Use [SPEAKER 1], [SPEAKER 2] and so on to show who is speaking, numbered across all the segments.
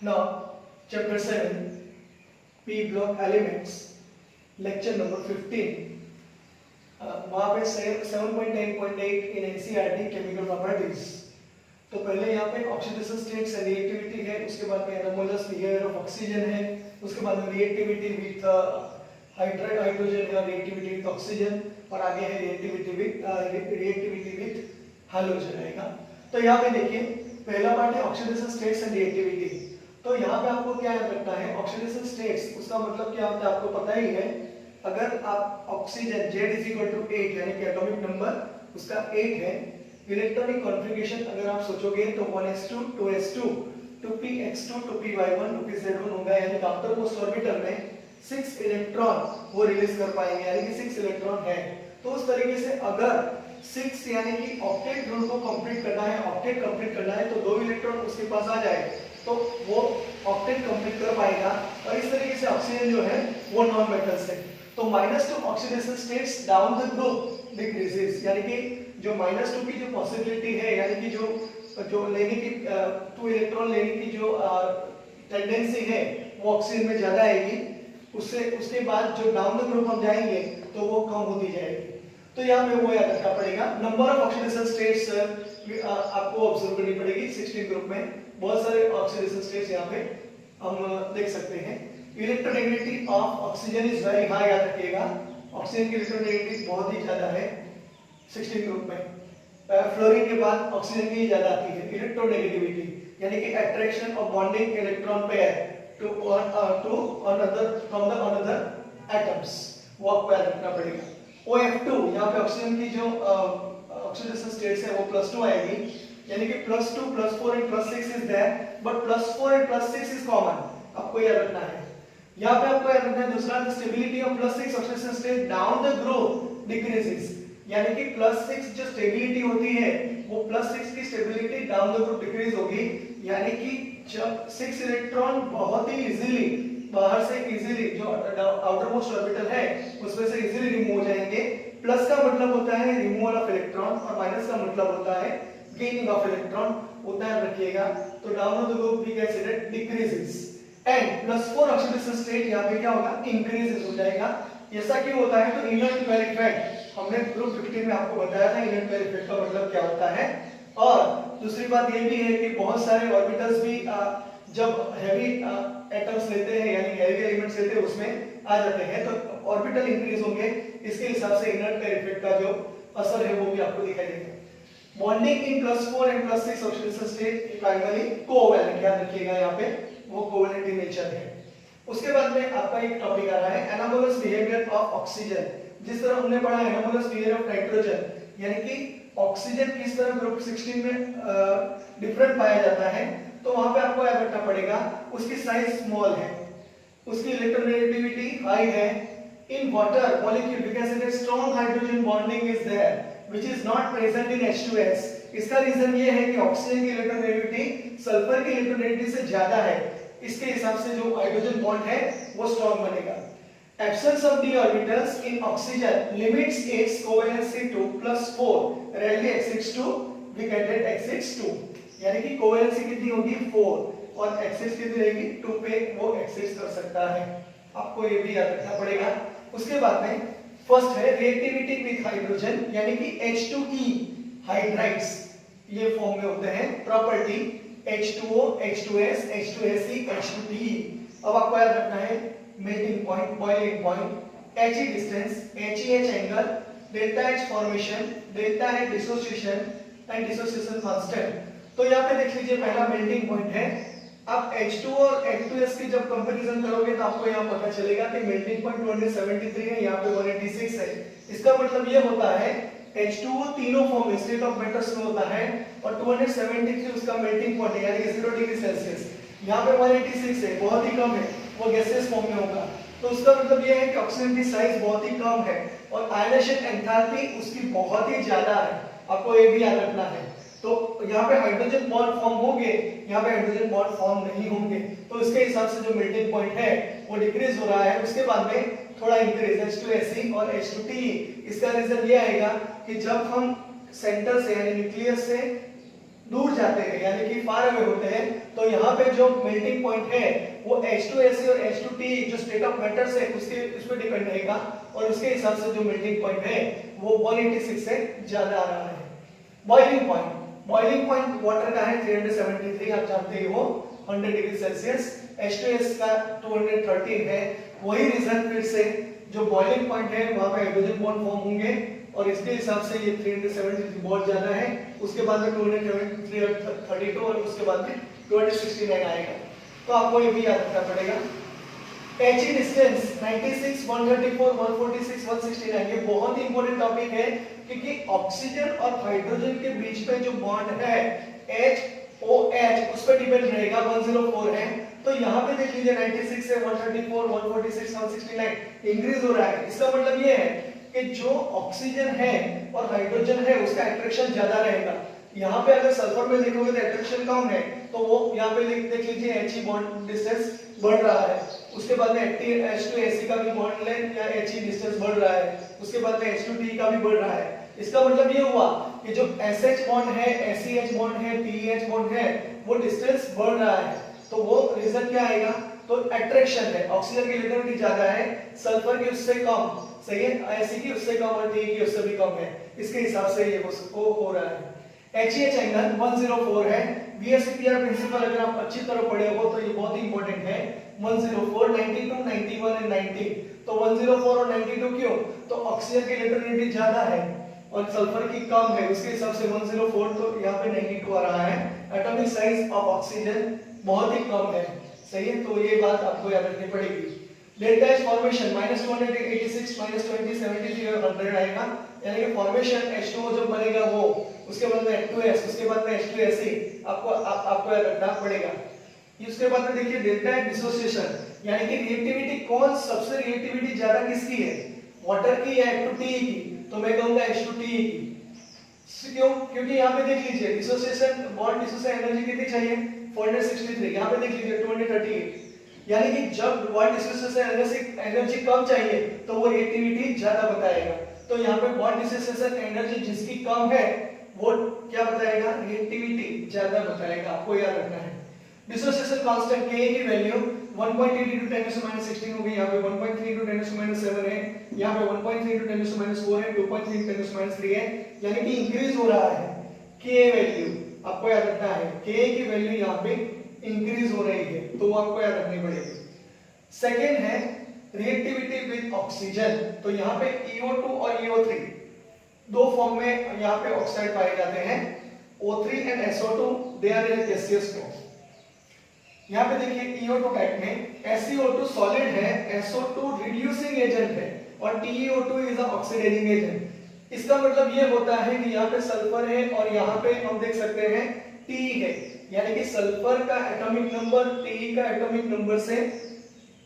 [SPEAKER 1] Now, chapter 7, P block elements, lecture number 15. वहाँ पे 7.9.8 in NCERT chemical properties. तो पहले यहाँ पे ऑक्सीडेशन स्टेट्स एंड रिएक्टिविटी है, उसके बाद में एनोमलस बिहेवियर ऑफ ऑक्सीजन है, उसके बाद में रिएक्टिविटी विथ हाइड्रोजन या रिएक्टिविटी विथ ऑक्सीजन, और आगे है रिएक्टिविटी विथ हैलोजन रहेगा। तो यहाँ पे देखिए पहला पार्ट है ऑक्सीडेशन स्टेट्स एंड रिएक्टिविटी। तो यहाँ पे आपको क्या याद रखना है, ऑक्सीडेशन स्टेट्स उसका मतलब क्या होता है आपको पता ही है। अगर आप ऑक्सीजन Z = 8 यानी कि एटॉमिक नंबर उसका 8 है, इलेक्ट्रॉनिक कॉन्फ़िगरेशन अगर आप सोचोगे तो 1s2 2s2 2px2 2py1 2pz1 होगा, यानी आउटर मोस्ट ऑर्बिटल में 6 इलेक्ट्रॉन वो रिलीज कर पाएंगे, यानी कि 6 इलेक्ट्रॉन है। तो उस तरीके से अगर 6 यानी कि ऑक्टेट ग्रुप को कंप्लीट करना है, ऑक्टेट कंप्लीट करना है, तो 2 इलेक्ट्रॉन उसके पास आ जाए तो वो ऑक्टेट कंप्लीट कर पाएगा। और इस तरीके से ऑक्सीजन जो है वो नॉन मेटल्स है। तो -2 oxidation states down the group decreases, यानी कि जो -2 की जो पॉसिबिलिटी है, यानी कि जो लेने की 2 इलेक्ट्रॉन लेने की जो टेंडेंसी है वो ऑक्सीजन में ज्यादा आएगी। उसके बाद जो डाउन द ग्रुप हम जाएंगे तो वो कम होती जाएगी। तो यहाँ पे वो याद रखना पड़ेगा। नंबर ऑफ ऑक्सीडेशन स्टेट्स आपको ऑब्जर्व करनी पड़ेगी। 16 ग्रुप में बहुत सारे ऑक्सीडेशन स्टेट्स यहाँ पे हम देख सकते हैं। Electronegativity of oxygen is very high, याद रखिएगा ऑक्सीजन की इलेक्ट्रोनेगेटिविटी बहुत ही ज्यादा है 16 ग्रुप में। फ्लोरीन के बाद ऑक्सीजन की ज्यादा आती है इलेक्ट्रोनेगेटिविटी, यानी कि attraction of bonding electron pair to another from the another atoms, वो आपको याद रखना पड़ेगा। OF2 यहाँ पे ऑक्सीजन की जो ऑक्सीडेशन स्टेट्स है वो +2 आएगी, यानी कि +2 +4 and +6 is there, but +4 and +6 is common, आपको याद रखना है। यहाँ पे आपको याद रखना है दूसरा, the stability of +6 oxidation state down the group decreases, यानी कि +6 जो स्टेबिलिटी होती है वो +6 की stability down the group decrease होगी, यानी कि जब 6 इलेक्ट्रॉन बहुत ही इजीली बाहर से इजीली जो आउटर मोस्ट ऑर्बिटल है उसमें से इजीली रिमूव हो जाएंगे। प्लस का मतलब होता है रिमूवल ऑफ इलेक्ट्रॉन और माइनस का मतलब होता है गेनिंग ऑफ इलेक्ट्रॉन, उतना याद रखिएगा। तो down of the group we consider decreases and +4 oxidation state यहाँ पे क्या होगा, इंक्रीजेस हो जाएगा। ऐसा क्यों होता है, तो इनर्ट पेयर इफेक्ट हमने ग्रुप 15 में आपको बताया था इनर्ट पेयर इफेक्ट का मतलब क्या होता है। और दूसरी बात ये भी है कि बहुत सारे ऑर्बिटल्स भी जब हैवी एटम्स लेते हैं यानी हैवी एलिमेंट्स लेते हैं उसमें आ जाते हैं, तो ऑर्बिटल इंक्रीज होंगे, इसके हिसाब से इनर्ट पेयर इफेक्ट का जो असर है वो भी आपको दिखाई देगा। Bonding in +4 and +6 oxidation state primary covalent, याद रखिएगा यहाँ पे वो कोवैलेंट इन नेचर है। उसके बाद में आपका एक टॉपिक आ रहा है एनामोलस बिहेवियर ऑफ ऑक्सीजन। जिस तरह हमने पढ़ा एनामोलस बिहेवियर ऑफ नाइट्रोजन, यानी कि ऑक्सीजन किस तरह ग्रुप 16 में डिफरेंट पाया जाता है, तो वहां पे आपको याद रखना पड़ेगा उसकी साइज स्मॉल है, उसकी इलेक्ट्रोनेगेटिविटी हाई है। In water molecule because it strong hydrogen bonding is there which is not present in H2S। इसका रीजन ये है कि ऑक्सीजन की इलेक्ट्रोनेगेटिविटी सल्फर की इलेक्ट्रोनेगेटिविटी से ज्यादा है, इसके हिसाब से जो हाइड्रोजन बॉन्ड है वो स्ट्रॉन्ग बनेगा। Absence of d orbitals in oxygen limits its covalency to +4, rarely exceeds to, we get that exceeds 2, यानी कि कोवेलेंसी कितनी होगी 4 और एक्सेस कितनी रहेगी 2 पे वो एक्सेस कर सकता है, आपको ये भी याद रखना पड़ेगा। उसके बाद में फर्स्ट है रिएक्टिविटी विद हाइड्रोजन, यानी कि H2E हाइड्राइड्स ये फॉर्म में होते हैं। Property H2O H2S H2SE H2PE। अब आपको याद रखना है melting point, boiling point, He distance, HEH angle, delta H formation, delta H dissociation and dissociation constant. तो यहाँ पे देख लीजिए पहला मेल्टिंग पॉइंट है। अब H2 और H2S की जब कंपैरिजन करोगे तो आपको यहाँ पता चलेगा कि मेल्टिंग पॉइंट 273 है, यहाँ पे 186 है। इसका मतलब ये होता है H2O तीनों फॉर्म में स्टेट ऑफ मैटर्स में होता है और 273 उसका मेल्टिंग पॉइंट है, यानी कि 0 डिग्री सेल्सियस। यहाँ पे 186 है, बहुत ही कम है, वो गैसियस फॉर्म में होगा। तो उसका मतलब ये है कि ऑक्सीजन की साइज बहुत ही कम है और आयनाइजेशन एंथैल्पी उसकी बहुत ही ज्यादा है, आपको ये भी याद रखना है। तो यहाँ पे हाइड्रोजन बॉन्ड फॉर्म होंगे, यहाँ पे हाइड्रोजन बॉन्ड फॉर्म नहीं होंगे, तो इसके हिसाब से जो मेल्टिंग पॉइंट है वो डिक्रीज हो रहा है। उसके बाद में थोड़ा इंक्रीज H2SE और H2PE। इसका रीजन ये आएगा कि जब हम सेंटर से यानी न्यूक्लियस से दूर जाते हैं यानी कि फार अवे होते हैं, तो यहाँ पे जो मेल्टिंग पॉइंट है वो H2Ac और H2T जो स्टेट ऑफ मैटर्स है उसके उस पर डिपेंड रहेगा, और उसके हिसाब से जो मेल्टिंग पॉइंट है वो 186 से ज्यादा आ रहा है। बॉइलिंग पॉइंट वाटर का है 373, आप जानते ही हो 100 डिग्री सेल्सियस। H2S का 213 है। वही रीजन फिर से जो बॉइलिंग पॉइंट है वहां पे हाइड्रोजन बॉन्ड फॉर्म होंगे, और इसके हिसाब से ये 373 बहुत ज्यादा है। उसके बाद में 232 और उसके बाद में 269 आएगा। तो आपको ये भी याद रखना पड़ेगा। He डिस्टेंस 96, 134, 146, 169 ये बहुत ही इंपॉर्टेंट टॉपिक है, क्योंकि ऑक्सीजन और हाइड्रोजन के बीच में जो बॉन्ड है HOH उस पर डिपेंड रहेगा। 104 है, तो यहाँ पे देख लीजिए 96 से 134, 146, 169 इंक्रीज हो रहा है। इसका मतलब ये है कि जो ऑक्सीजन है और हाइड्रोजन है उसका अट्रैक्शन ज्यादा रहेगा। यहाँ पे अगर सल्फर में देखोगे तो अट्रैक्शन कम है, तो वो यहाँ पे देख लीजिए He बॉन्ड डिस्टेंस बढ़ रहा है। उसके बाद में H2Ac का भी बॉन्ड लेंथ या He डिस्टेंस बढ़ रहा है। उसके बाद में H2T का भी बढ़ रहा है। इसका मतलब ये हुआ कि जो SH बॉन्ड है, SEH बॉन्ड है, TEH बॉन्ड है, वो डिस्टेंस बढ़ रहा है। तो वो रीजन क्या आएगा? तो अट्रैक्शन है। ऑक्सीजन की लिटरेटी ज्यादा है, सल्फर की उससे कम, सही है, Ac की उससे कम और T की उससे भी कम है। इसके हिसाब से ये हो रहा है। HH एंगल 104 है। VSEPR प्रिंसिपल अगर आप अच्छी तरह पढ़े हो तो ये बहुत ही इंपॉर्टेंट है। 104, 92, 91 एंड 90। तो 104 और 92 क्यों? तो ऑक्सीजन की लिटरेटी ज्यादा है और सल्फर की कम है, उसके हिसाब से 104, तो यहाँ पे 92 आ रहा है। एटॉमिक साइज ऑफ ऑक्सीजन बहुत ही कम है, सही है, तो ये बात आपको याद रखनी पड़ेगी। डेल्टा H फॉर्मेशन -286 -20 73 और 100 आएगा, यानी कि फॉर्मेशन H2O जब बनेगा वो, उसके बाद में H2S, उसके बाद में H2Ac आपको याद रखना पड़ेगा। उसके बाद में देखिए डेल्टा H डिसोसिएशन, यानी कि रिएक्टिविटी कौन सबसे रिएक्टिविटी ज्यादा किसकी है, वाटर की या H2TE की? तो मैं कहूंगा H2TE की। क्यों? क्योंकि यहाँ पे देख लीजिए डिसोसिएशन बॉन्ड डिसोसिएशन एनर्जी कितनी चाहिए 463, यहाँ पे देख लीजिए 238, यानी कि जब बॉन्ड डिसोसिएशन एनर्जी कम चाहिए तो वो रिएक्टिविटी ज्यादा बताएगा। तो यहाँ पे बॉन्ड डिसोसिएशन एनर्जी जिसकी कम है वो क्या बताएगा, रिएक्टिविटी ज्यादा बताएगा, आपको याद रखना है। डिसोसिएशन कांस्टेंट Ka की वैल्यू 1.8 into 10⁻16 हो गई, यहाँ पे 1.3 into 10⁻7 है, यहाँ पे 1.3 into 10⁻4 है, 2.3 into 10⁻3 है, यानी कि इंक्रीज हो रहा है। Ka वैल्यू आपको याद रखना है, Ka की वैल्यू यहाँ पे इंक्रीज हो रही है, तो वो आपको याद रखनी पड़ेगी। सेकेंड है रिएक्टिविटी विद ऑक्सीजन, तो यहाँ पे EO2 और EO3 दो फॉर्म में यहाँ पे ऑक्साइड पाए जाते हैं, O3 and SO2 they are in gaseous form। यहाँ पे देखिए EO2 टाइप में SiO2 सॉलिड है, SO2 रिड्यूसिंग एजेंट है और TiO2 is a oxidising agent. इसका मतलब ये होता है कि यहाँ पे सल्फर है और यहाँ पे हम देख सकते हैं T है, यानी कि सल्फर का एटॉमिक नंबर T का एटॉमिक नंबर से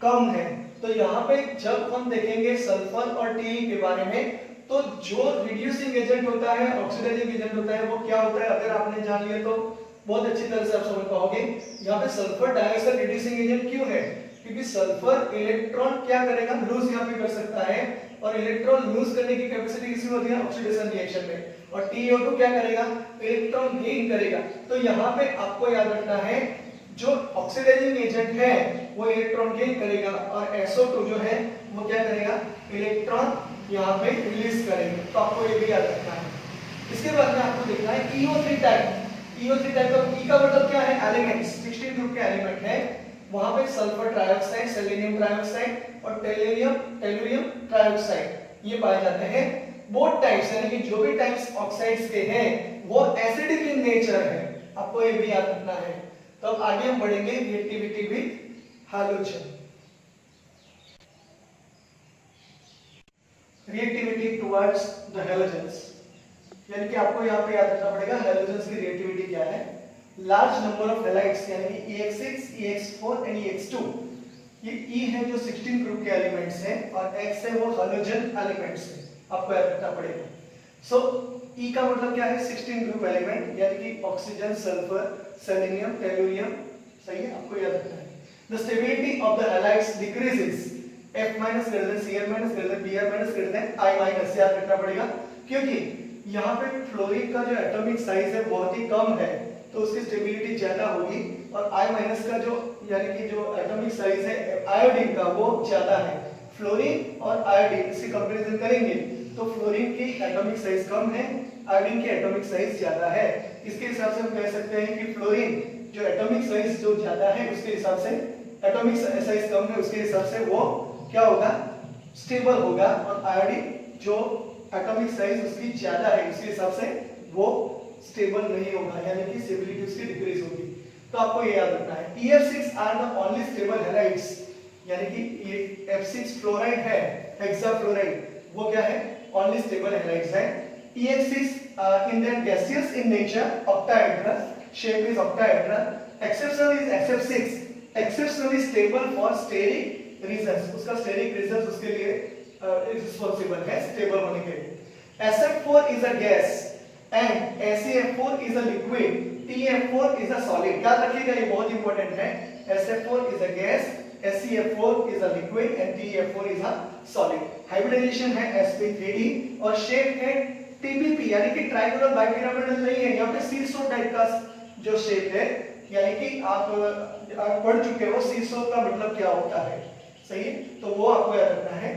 [SPEAKER 1] कम है। तो यहाँ पे जब हम देखेंगे सल्फर और T के बारे में, तो जो रिड्यूसिंग एजेंट होता है, ऑक्सीडाइजिंग एजेंट होता है, वो क्या होता है अगर आपने जान लिया तो बहुत अच्छी तरह से आप समझ पाओगे। यहाँ पे सल्फर डाइऑक्साइड रिड्यूसिंग एजेंट क्यों है? क्योंकि सल्फर इलेक्ट्रॉन क्या करेगा, लूज यहाँ पे कर सकता है, और इलेक्ट्रॉन लूज करने की कैपेसिटी किसमें होती है, ऑक्सीडेशन रिएक्शन में, और TiO2 क्या करेगा, इलेक्ट्रॉन गेन करेगा। तो यहाँ पे आपको याद रखना है जो ऑक्सीडाइजिंग एजेंट है वो इलेक्ट्रॉन गेन करेगा, और SO2 जो है वो क्या करेगा, इलेक्ट्रॉन यहाँ पे रिलीज करेगा। तो आपको ये भी याद रखना है। इसके बाद में आपको देखना है EO3 टाइप। EO3 टाइप का E का मतलब क्या है, एलिमेंट्स, 16 ग्रुप के एलिमेंट है। वहां पे सल्फर ट्राइऑक्साइड, सेलेनियम ट्राइऑक्साइड और टेलुरियम ट्राइऑक्साइड ये पाए जाते हैं। बोथ टाइप्स यानी कि जो भी टाइप्स ऑक्साइड्स के हैं वो एसिडिक इन नेचर है, आपको ये भी याद रखना है। तो अब आगे हम बढ़ेंगे reactivity with halogen. Reactivity towards the halogens, यानी कि आपको यहाँ पे याद रखना पड़ेगा हैलोजेंस की रिएक्टिविटी क्या है। लार्ज नंबर ऑफ हैलाइड्स यानी कि EX6, EX4 एंड EX2, ये E है जो 16 ग्रुप के एलिमेंट्स हैं और X है वो हैलोजन एलिमेंट्स हैं, आपको याद रखना पड़ेगा। सो E का मतलब क्या है, 16 ग्रुप एलिमेंट, यानी कि ऑक्सीजन, सल्फर, सेलेनियम, टेलुरियम, सही है, आपको याद रखना है। The stability of the halides decreases, F- greater than Cl- greater than Br- greater than I-, याद रखना पड़ेगा, क्योंकि यहाँ पे फ्लोरीन का जो एटॉमिक साइज है बहुत ही कम है, तो उसकी स्टेबिलिटी ज्यादा होगी, और I- का जो यानी कि जो एटॉमिक साइज है आयोडीन का वो ज्यादा है। फ्लोरीन और आयोडीन इसकी कंपैरिजन करेंगे तो फ्लोरीन की एटॉमिक साइज कम है, आयोडीन की एटॉमिक साइज ज्यादा है। इसके हिसाब से हम कह सकते हैं कि फ्लोरीन जो एटॉमिक साइज जो ज्यादा है उसके हिसाब से, एटॉमिक साइज कम है उसके हिसाब से वो क्या होगा, स्टेबल होगा, और आयोडीन जो एटॉमिक साइज उसकी ज्यादा है उसके हिसाब से वो स्टेबल नहीं होगा, यानी कि स्टेबिलिटी उसकी डिक्रीज होगी। तो आपको ये याद रखना है EF6 are the only stable halides, यानी कि ये F6 फ्लोराइड है, हेक्साफ्लोराइड, वो क्या है, ओनली स्टेबल हैलाइड्स है। EF6 in their gaseous in nature, octahedral, shape is octahedral, exception is SF6, exceptionally stable for steric reasons, उसका steric reasons उसके लिए रिस्पांसिबल है स्टेबल होने के लिए। SF4 is a gas and ACF4 is a liquid, TF4 is a solid, याद रखिएगा ये बहुत इंपॉर्टेंट है। SF4 is a gas, SCF4 is a liquid and TF4 is a solid। Hybridization है sp3d और शेप है TBP, यानी कि ट्रायंगुलर बाइपिरामिडल नहीं है, यहाँ पे सीसो टाइप का जो शेप है, यानी कि आप पढ़ चुके हो सीसो का मतलब क्या होता है, सही है, तो वो आपको याद रखना है।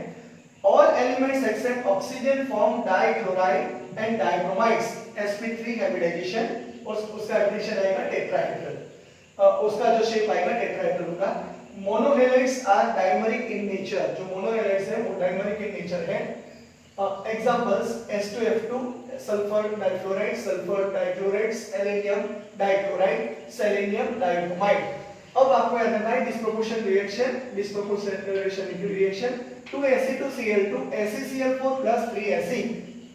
[SPEAKER 1] All elements except oxygen form dichloride and dichromides, sp3 hybridization, और उसका हाइब्रिडेशन आएगा टेट्राहेड्रल, उसका जो शेप आएगा टेट्राहेड्रल होगा। Monohalides are dimeric in nature, जो मोनोहेलाइड्स है वो डाइमरिक इन नेचर है। Examples H2F2 sulphur difluoride, sulphur dichloride, selenium dichloride, selenium dibromide. अब आपको याद रखना है disproportion reaction, disproportion reaction 2Ac2Cl2 AcCl4 + 3Ac,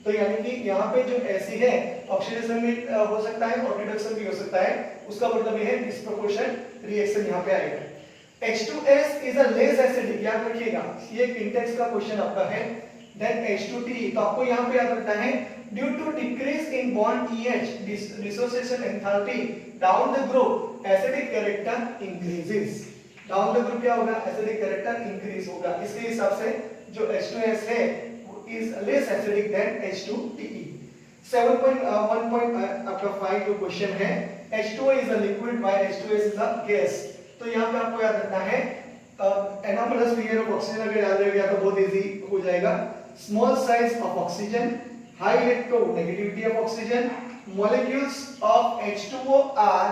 [SPEAKER 1] तो यानी कि यहाँ पे जो Ac है ऑक्सीडेशन भी हो सकता है और रिडक्शन भी हो सकता है, उसका मतलब ये है डिस्प्रोपोर्शन रिएक्शन यहाँ पे आएगा। H2S is a less acidic, याद रखिएगा ये एक इंटेक्स का क्वेश्चन आपका है। Then H2T, तो आपको यहाँ पे याद रखना है due to decrease in bond EH dissociation enthalpy down the group acidic character increases, down the group क्या होगा, एसिडिक कैरेक्टर इंक्रीज होगा। इसके हिसाब से जो H2S है वो is less acidic then H2TE। 7.1.5 जो क्वेश्चन है H2O is a liquid while H2S is a gas, तो यहाँ पे आपको याद रखना है एनोमलस बिहेवियर ऑफ ऑक्सीजन अगर याद रहेगा तो बहुत इजी हो जाएगा। Small size of oxygen, high electronegativity of oxygen, molecules of H2O are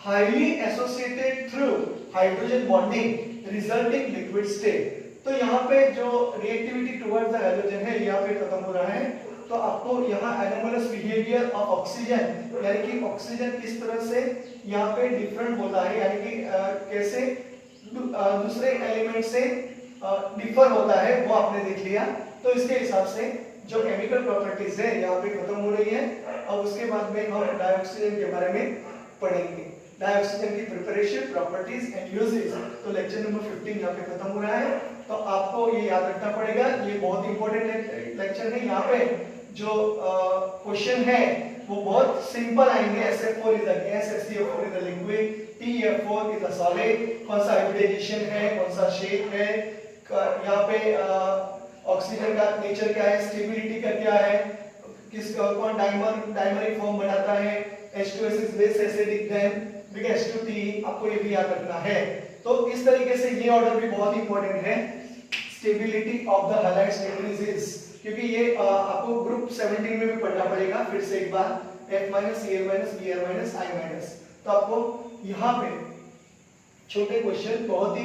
[SPEAKER 1] highly associated through hydrogen bonding resulting liquid state, तो यहाँ पे जो रिएक्टिविटी टुवर्ड्स द हाइड्रोजन है यहाँ पे खत्म हो रहा है, तो आपको यहाँ एनोमलस बिहेवियर ऑफ ऑक्सीजन, यानी कि ऑक्सीजन किस तरह से यहाँ पे डिफरेंट होता है, यानी कि कैसे दूसरे एलिमेंट से डिफर होता है वो आपने देख लिया। तो इसके हिसाब से जो केमिकल प्रॉपर्टीज है यहाँ पे खत्म हो रही है। अब उसके बाद में हम डाइऑक्सीजन के बारे में पढ़ेंगे, डाइऑक्सीजन की प्रिपरेशन, प्रॉपर्टीज एंड यूजेस। तो लेक्चर नंबर 15 यहाँ पे खत्म हो रहा है, तो आपको ये याद रखना पड़ेगा, ये बहुत इंपॉर्टेंट लेक्चर है। यहाँ पे जो क्वेश्चन है वो बहुत सिंपल आएंगे। SF4 is a gas, SCF4 is a liquid, TF4 is a solid, कौन सा हाइब्रिडाइजेशन है, कौन सा शेप है, यहाँ पे ऑक्सीजन का नेचर क्या है, स्टेबिलिटी का क्या है, किस कौन डाइमरिक फॉर्म बनाता है, H2S is less acidic than H2T, आपको ये भी याद रखना है। तो इस तरीके से ये ऑर्डर भी बहुत इंपॉर्टेंट है, stability of the halides increases, क्योंकि ये आपको ग्रुप 17 में भी पढ़ना पड़ेगा फिर से एक बार, F- Cl- Br- I-। तो आपको यहाँ पे छोटे क्वेश्चन, बहुत ही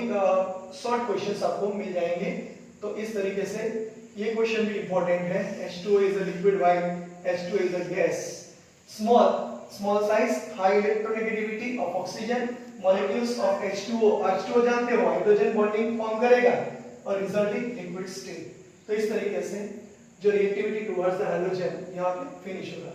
[SPEAKER 1] शॉर्ट क्वेश्चंस आपको मिल जाएंगे। तो इस तरीके से ये क्वेश्चन भी इंपॉर्टेंट है। H2O is a liquid while H2 is a gas. Small size, high electronegativity of oxygen, molecules of H2O, H2O जानते हो हाइड्रोजन बॉन्डिंग फॉर्म करेगा और रिजल्टिंग लिक्विड स्टेट। तो इस तरीके से जो रिएक्टिविटी टुवर्ड्स द हाइड्रोजन यहाँ पे फिनिश होगा।